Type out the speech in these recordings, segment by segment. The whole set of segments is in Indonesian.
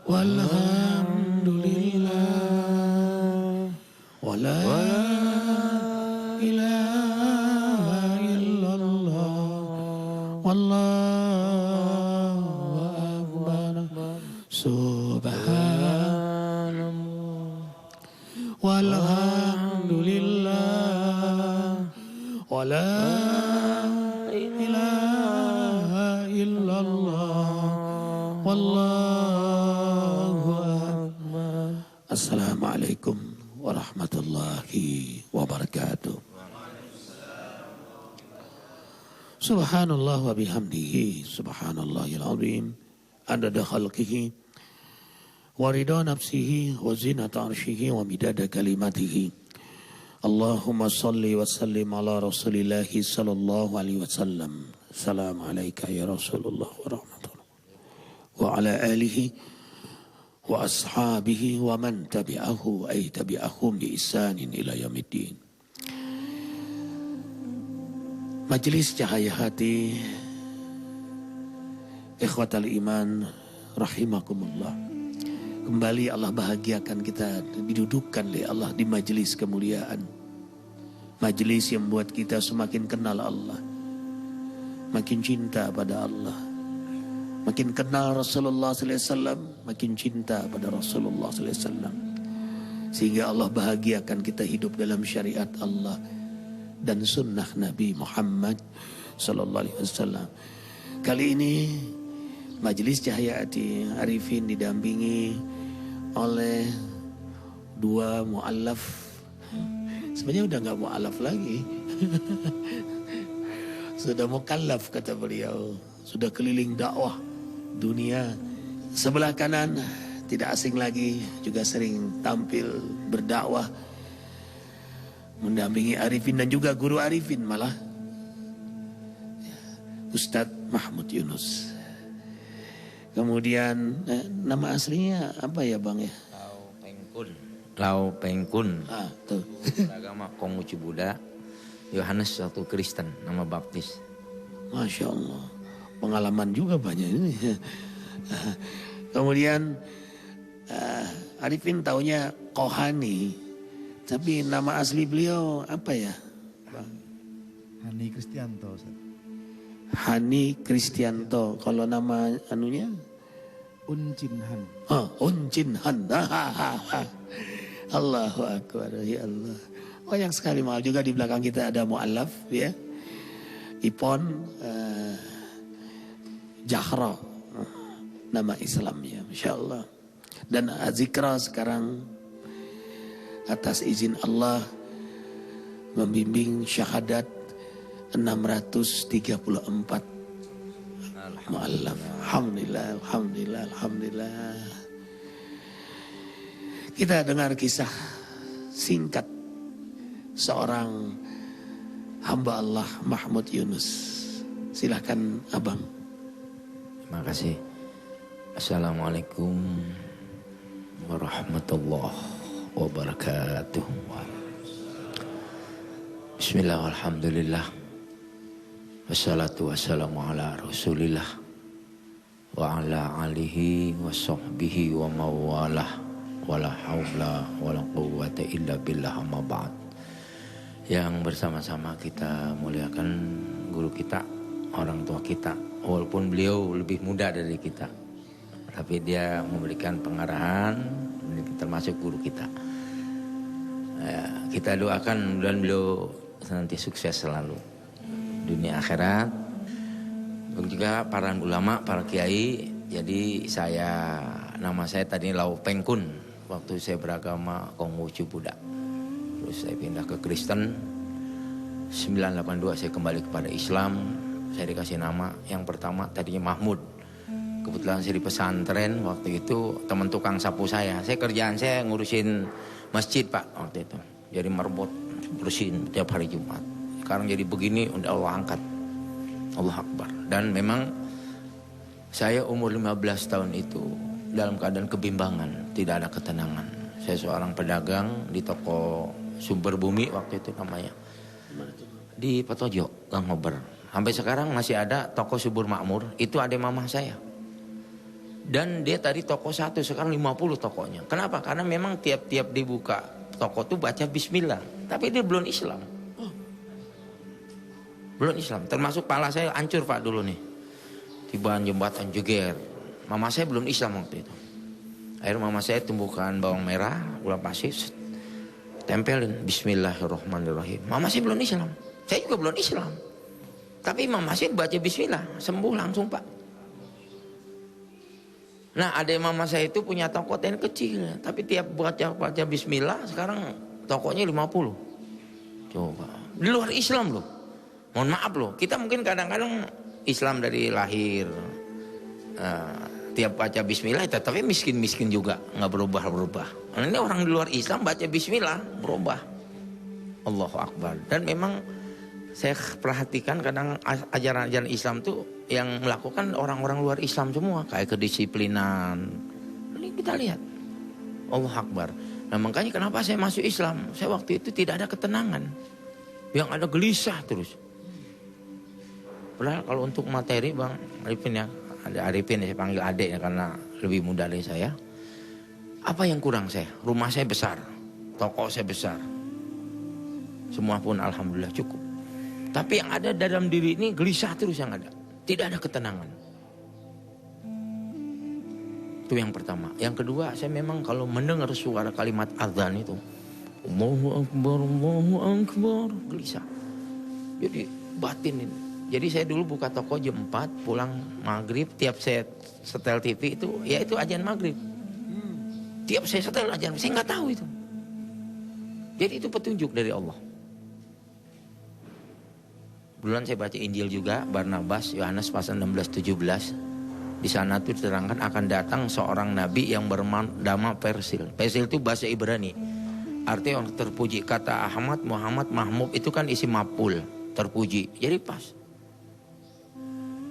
walhamdulillah wala ilaha illallah wallahu akbar subhanallah walhamdulillah wala ilaha illallah wallahu akbar. Assalamualaikum warahmatullahi wabarakatuh. Subhanallah wa bihamdihi subhanallahil azim adada khalqihi wa ridha nafsihi wa zinata arshihi wa midada kalimatihi. Allahumma salli wa sallim ala rasulillahi sallallahu alaihi wasallam. Assalamu alayka ya Rasulullah wa rahmatullah wa ala alihi wa ashabihi wa man tabi'ahu ay tabi'ahum bi ihsanin ila yaumiddin. Majelis Cahaya Hati, ikhwatal iman rahimakumullah. Kembali Allah bahagiakan kita, didudukkan oleh Allah di majelis kemuliaan. Majelis yang membuat kita semakin kenal Allah, makin cinta pada Allah, makin kenal Rasulullah SAW, makin cinta pada Rasulullah SAW. Sehingga Allah bahagiakan kita hidup dalam syariat Allah dan sunnah Nabi Muhammad SAW. Kali ini Majelis Cahaya Hati Arifin didampingi oleh dua mu'allaf. Sebenarnya udah gak mu'allaf lagi. Sudah mukallaf kata beliau. Sudah keliling dakwah dunia. Sebelah kanan tidak asing lagi, juga sering tampil berdakwah, mendampingi Arifin dan juga guru Arifin malah, Ustadz Mahmud Yunus. Kemudian nama aslinya apa ya Bang ya? Lau Pengkun. Tuh. Agama Konghucu Buddha. Yohanes satu Kristen, nama baptis. Masya Allah, pengalaman juga banyak ini. Kemudian Arifin taunya Kohani, tapi nama asli beliau apa ya, Bang? Hani Kristianto. Hani Kristianto. Kalau nama anunya? Uncin-han. Oh, Uncin-han. Allahu Akbar, ya Allah. Banyak sekali mal juga di belakang kita ada mu'allaf ya. Ipon Jahra, nama Islamnya, Masya Allah. Dan Azikra sekarang atas izin Allah membimbing syahadat 634 mu'allaf. Alhamdulillah, alhamdulillah, alhamdulillah. Kita dengar kisah singkat seorang hamba Allah Mahmud Yunus. Silahkan Abang. Terima kasih. Assalamualaikum warahmatullahi wabarakatuh. Bismillah, alhamdulillah. Wassalatu wassalamu ala rasulillah wa ala alihi wa sahbihi wa mawalah. Wala haula wala quwwata illa billah, amma ba'd. Yang bersama-sama kita muliakan guru kita, orang tua kita. Walaupun beliau lebih muda dari kita, tapi dia memberikan pengarahan, termasuk guru kita. Kita doakan dan beliau nanti sukses selalu dunia akhirat. Begitu juga para ulama, para kiai. Jadi nama saya tadi Lau Pengkun. Waktu saya beragama Konghucu Buddha, terus saya pindah ke Kristen. 982 saya kembali kepada Islam. Saya dikasih nama yang pertama tadinya Mahmud. Kebetulan saya di pesantren waktu itu, teman tukang sapu saya kerjaan saya ngurusin masjid Pak waktu itu. Jadi merebut, bersihin tiap hari Jumat. Sekarang jadi begini, udah Allah angkat. Allah Akbar. Dan memang saya umur 15 tahun itu dalam keadaan kebimbangan, tidak ada ketenangan. Saya seorang pedagang di toko Sumber Bumi waktu itu namanya. Di Petojo, Gang Ngober. Sampai sekarang masih ada toko Subur Makmur, itu ada mamah saya. Dan dia tadi toko 1, sekarang 50 tokonya. Kenapa? Karena memang tiap-tiap dibuka toko tuh baca bismillah. Tapi dia belum Islam. Belum Islam. Termasuk pala saya hancur Pak dulu nih. Tiba jembatan jeger. Mama saya belum Islam waktu itu. Akhirnya mama saya tumbuhkan bawang merah, gula pasir, tempelin bismillahirrahmanirrahim. Mama saya belum Islam. Saya juga belum Islam. Tapi mama saya baca bismillah, sembuh langsung Pak. Nah, adik mama saya itu punya toko ten kecil, tapi tiap baca bismillah sekarang tokonya 50. Coba. Di luar Islam loh. Mohon maaf loh, kita mungkin kadang-kadang Islam dari lahir. Tiap baca bismillah tapi miskin-miskin juga, nggak berubah-berubah. Nah, ini orang di luar Islam baca bismillah berubah. Allahu Akbar. Dan memang saya perhatikan kadang ajaran-ajaran Islam tuh yang melakukan orang-orang luar Islam semua, kayak kedisiplinan. Ini kita lihat. Allahu Akbar. Nah, makanya kenapa saya masuk Islam? Saya waktu itu tidak ada ketenangan. Yang ada gelisah terus. Padahal kalau untuk materi Bang Arifin ya, ada Arifin saya panggil adik ya karena lebih muda dari saya. Apa yang kurang saya? Rumah saya besar, toko saya besar. Semua pun alhamdulillah cukup. Tapi yang ada dalam diri ini gelisah terus yang ada. Tidak ada ketenangan. Itu yang pertama. Yang kedua, saya memang kalau mendengar suara kalimat azan itu, Allahu Akbar, Allahu Akbar, gelisah. Jadi batin ini. Jadi saya dulu buka toko jam 4, pulang maghrib, tiap saya setel TV itu, ya itu ajan maghrib. Tiap saya setel ajan, saya nggak tahu itu. Jadi itu petunjuk dari Allah. Bulan saya baca Injil juga, Barnabas, Yohanes pasal 16-17. Di sana tuh diterangkan akan datang seorang nabi yang bernama Persil. Persil itu bahasa Ibrani. Artinya orang terpuji. Kata Ahmad, Muhammad, Mahmud itu kan isi mapul, terpuji. Jadi pas.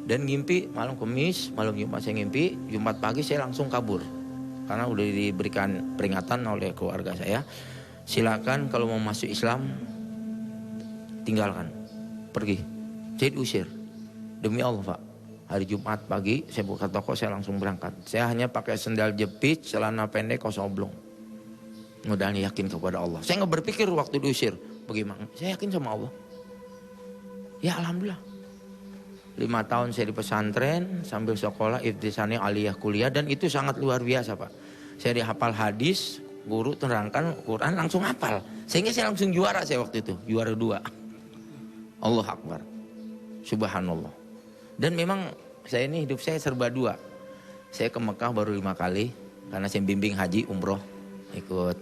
Dan ngimpi malam Kamis, malam Jumat saya ngimpi, Jumat pagi saya langsung kabur. Karena udah diberikan peringatan oleh keluarga saya. Silakan kalau mau masuk Islam, tinggalkan. Pergi. Saya diusir. Demi Allah Pak. Hari Jumat pagi saya buka toko, saya langsung berangkat. Saya hanya pakai sendal jepit, celana pendek, kaos oblong. Mudah yakin kepada Allah. Saya nggak berpikir waktu diusir bagaimana. Saya yakin sama Allah. Ya alhamdulillah. 5 tahun saya di pesantren sambil sekolah ibtisani aliyah kuliah, dan itu sangat luar biasa Pak. Saya dihafal hadis, guru terangkan Quran langsung hafal. Sehingga saya langsung juara saya waktu itu, juara 2. Allah Akbar. Subhanallah. Dan memang saya ini hidup saya serba 2. Saya ke Mekah baru 5 kali karena saya bimbing haji umroh, ikut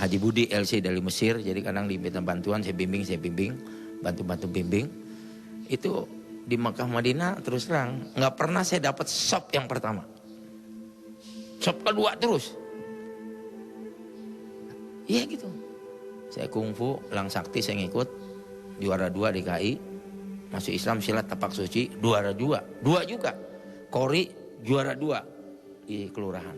Haji Budi LC dari Mesir. Jadi kadang diminta bantuan, saya bimbing, bantu-bantu bimbing. Itu di Mekah Madinah terus terang nggak pernah saya dapat sop yang pertama. Sop kedua terus. Iya gitu. Saya kungfu, lang sakti saya ngikut. Juara 2 DKI, masuk Islam silat tapak suci, juara 2 juga. Kori juara 2 di kelurahan.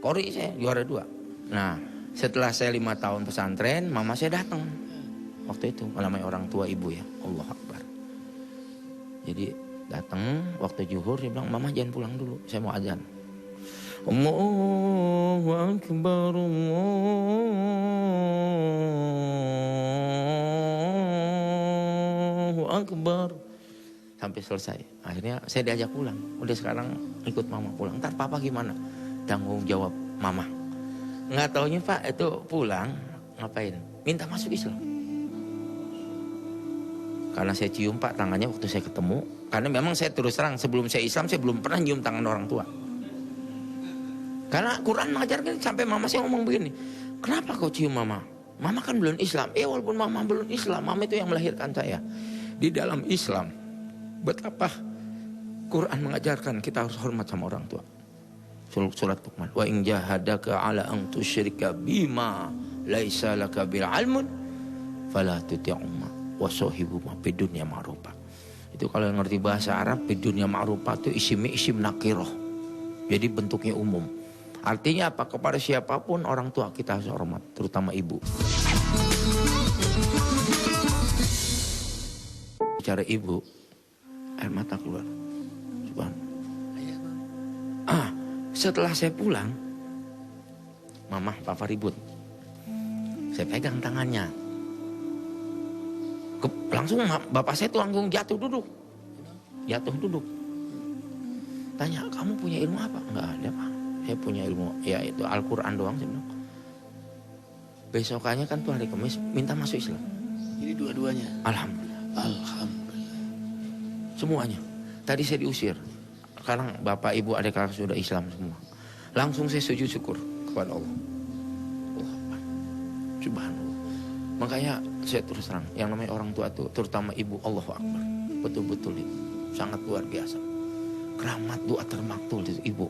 Kori saya juara 2. Nah, setelah saya 5 tahun pesantren, mama saya datang. Waktu itu namanya orang tua ibu ya, Allah Akbar. Jadi datang waktu zuhur, dia bilang, mama jangan pulang dulu, saya mau azan. Allahu Akbar, Allahu Akbar. Sampai selesai. Akhirnya saya diajak pulang. Udah sekarang ikut mama pulang. Ntar papa gimana? Tanggung jawab mama. Nggak taunya Pak itu pulang ngapain? Minta masuk Islam. Karena saya cium Pak tangannya waktu saya ketemu. Karena memang saya terus terang sebelum saya Islam saya belum pernah cium tangan orang tua. Karena Quran mengajarkan sampai mama saya ngomong begini. Kenapa kau cium mama? Mama kan belum Islam. Walaupun mama belum Islam, mama itu yang melahirkan saya. Di dalam Islam, betapa Quran mengajarkan kita harus hormat sama orang tua. Surat Luqman. Wa in jahadaka ala an tusyrika bima laisa laka bil ilmun fala tuti'huma wa sahibuma fid dunya ma'rufa. Itu kalau yang ngerti bahasa Arab, fid dunya ma'rufa itu isim nakirah. Jadi bentuknya umum. Artinya apa? Kepada siapapun orang tua kita harus hormat, terutama ibu. Bicara ibu, air mata keluar. Subhanallah. Setelah saya pulang, mama papa ribut. Saya pegang tangannya. Langsung bapak saya tuh langsung jatuh duduk. Tanya, kamu punya ilmu apa? Enggak ada pak. Saya punya ilmu, ya itu Al-Quran doang. Saya bilang. Besokannya kan tuh hari Kamis, minta masuk Islam. Ini dua-duanya. Alhamdulillah. Alhamdulillah. Semuanya. Tadi saya diusir. Sekarang bapak, ibu, adik kakak sudah Islam semua. Langsung saya sujud syukur kepada Allah. Subhanallah. Makanya saya terus terang, yang namanya orang tua itu, terutama ibu, Allahu Akbar. Betul-betul itu sangat luar biasa. Keramat doa termaktul itu ibu.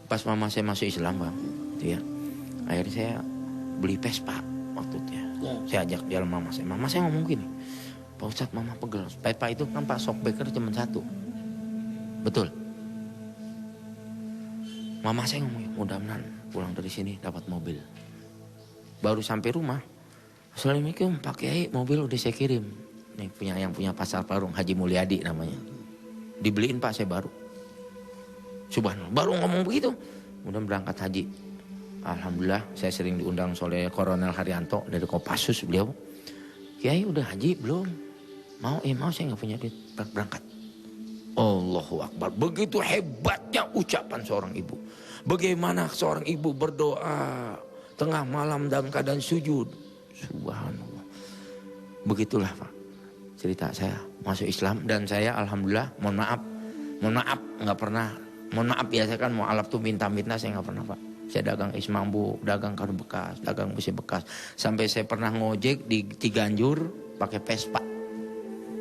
Pas mama saya masuk Islam bang, gitu ya. Akhirnya saya beli Vespa waktu itu ya. Saya ajak jalan mama saya. Mama saya ngomong gini, Pak Ustadz mama pegel. Vespa itu kan Pak Shockbreaker cuma satu. Betul. Mama saya ngomong, mudah-mudahan pulang dari sini dapat mobil. Baru sampai rumah, Assalamualaikum Pak Kiai, mobil udah saya kirim. Nih yang punya Pasar Parung, Haji Mulyadi namanya. Dibeliin Pak saya baru. Subhanallah, baru ngomong begitu. Mudah berangkat haji. Alhamdulillah, saya sering diundang oleh Kolonel Haryanto dari Kopassus beliau. Kiai udah haji belum? Mau saya nggak punya duit, berangkat. Allahu Akbar, begitu hebatnya ucapan seorang ibu. Bagaimana seorang ibu berdoa tengah malam dalam keadaan sujud. Subhanallah. Begitulah Pak cerita saya masuk Islam. Dan saya alhamdulillah, mohon maaf nggak pernah. Mohon maaf ya, saya kan mau alaf tuh minta-minta, saya nggak pernah Pak. Saya dagang es mambu, dagang karung bekas, dagang besi bekas. Sampai saya pernah ngojek di Ciganjur pakai Vespa.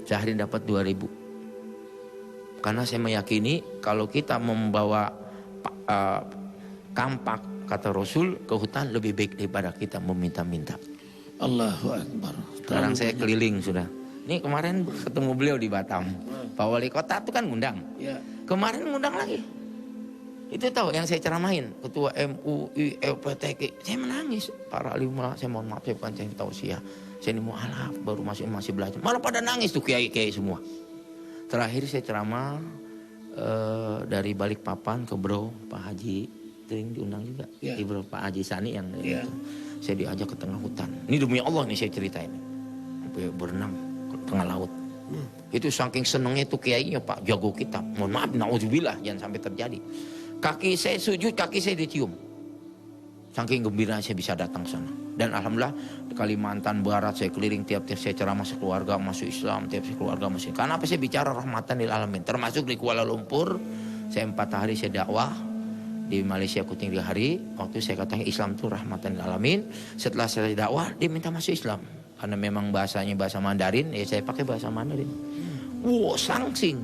Sehari dapat 2.000. Karena saya meyakini kalau kita membawa kampak kata Rasul ke hutan lebih baik daripada kita meminta-minta. Allahu Akbar. Sekarang saya keliling sudah. Ini kemarin ketemu beliau di Batam. Pak Wali Kota itu kan ngundang. Ya. Kemarin ngundang lagi. Itu tahu yang saya ceramahin. Ketua MUI, LPTK. Saya menangis. Para ulama, saya mohon maaf, saya bukan saya tausiah. Saya ini mu'alaf, baru masih belajar. Malah pada nangis tuh kiai-kiai semua. Terakhir saya ceramah dari Balikpapan ke Bro, Pak Haji. Sering diundang juga. Ya. Di Bro, Pak Haji Sani yang Ya. itu. Saya diajak ke tengah hutan. Ini demi Allah nih saya ceritain. Sampai berenang ke tengah laut. Itu saking senengnya tuh kiainya Pak, jago kitab. Mohon maaf, na'udzubillah, jangan sampai terjadi. Kaki saya sujud, kaki saya dicium. Saking gembira saya bisa datang ke sana. Dan alhamdulillah di Kalimantan Barat saya keliling tiap-tiap saya ceramah sekeluarga masuk Islam, tiap keluarga masuk. Karena apa saya bicara rahmatan lil alamin. Termasuk di Kuala Lumpur, saya 4 hari saya dakwah. Di Malaysia aku 3 hari. Waktu saya katakan Islam itu rahmatan lil alamin. Setelah saya dakwah, dia minta masuk Islam. Karena memang bahasanya bahasa Mandarin, ya saya pakai bahasa Mandarin. Wo sangsing,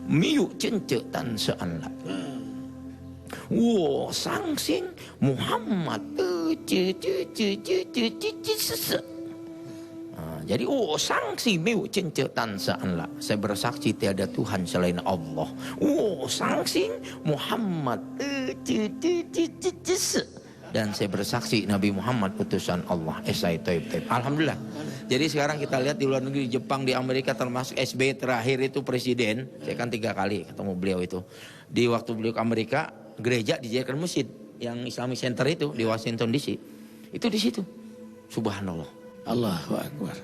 miu cence tan sean la. Wo sangsing Muhammad jadi wo sangsing miu cence tan sean la. Saya bersaksi tiada Tuhan selain Allah. Wo sangsing Muhammad dan saya bersaksi Nabi Muhammad utusan Allah. Alhamdulillah. Jadi sekarang kita lihat di luar negeri, di Jepang, di Amerika, termasuk SBY terakhir itu presiden. Saya kan 3 kali ketemu beliau itu. Di waktu beliau ke Amerika, gereja dijadikan masjid. Yang Islamic Center itu di Washington DC. Itu di situ. Subhanallah. Allahu Akbar.